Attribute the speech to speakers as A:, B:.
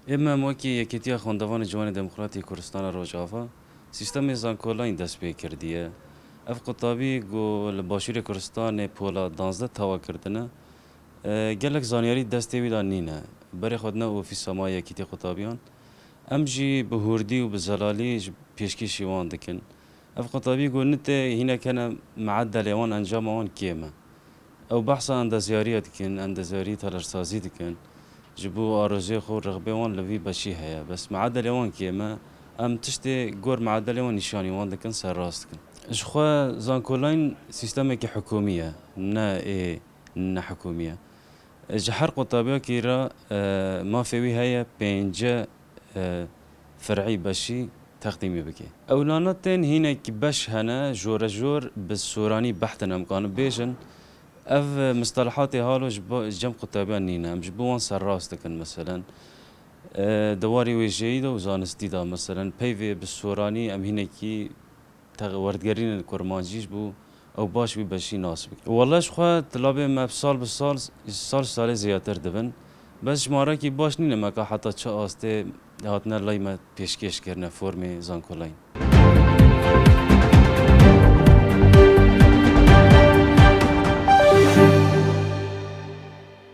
A: اما موکی یکیتیا خواندوان جوان دموکراتی کردستان روجافا سیستم زانکولاین دست پی کردیه. اف قطابی گو لباشور کردستان پولا 12 توا کردنه گلک زانیاری دستی ویدان نینه برای خودنا و فی سمای یکیتی قطابیان ام جی به هوردی و به زلالی پیشکشی وان دکن. اف قطابی گو نته هنا كان معدل وان انجام وان کیمه او بحثا اندازیاری دکن اندازیاری تلرسازی دکن جبو آرزوی خود رغبه وان لوی بشی هیا بس معدل وان کیما ام تشتی گور معدل وان نشانی وان دکن سر راست کن جخوا زانکولاین سیستمی که حکومیه نه نه حکومیه جهر قطابیا کی را ما فيوي هيا بينجا فرعي بشي تقديمي بكي اولانتين هنا كبش هنا جور جور بالسوراني بحثنا امكان بيجن اف مصطلحاتي هالو جم قطابيان نينا جبوان سراستكن مثلا دواري وجيدة وزانستي دا مثلا بيفي بالسوراني ام هناكي وردگرين الكرمانجيش بو او باش بي بشي ناسبك والله شخوا طلابي ما بسال بالسال سال زيادتر دبن بس جمارا كي باش نينا ما حتى چه آسته هاتنا لاي ما پیشکش کرنه فرمي زانکولاين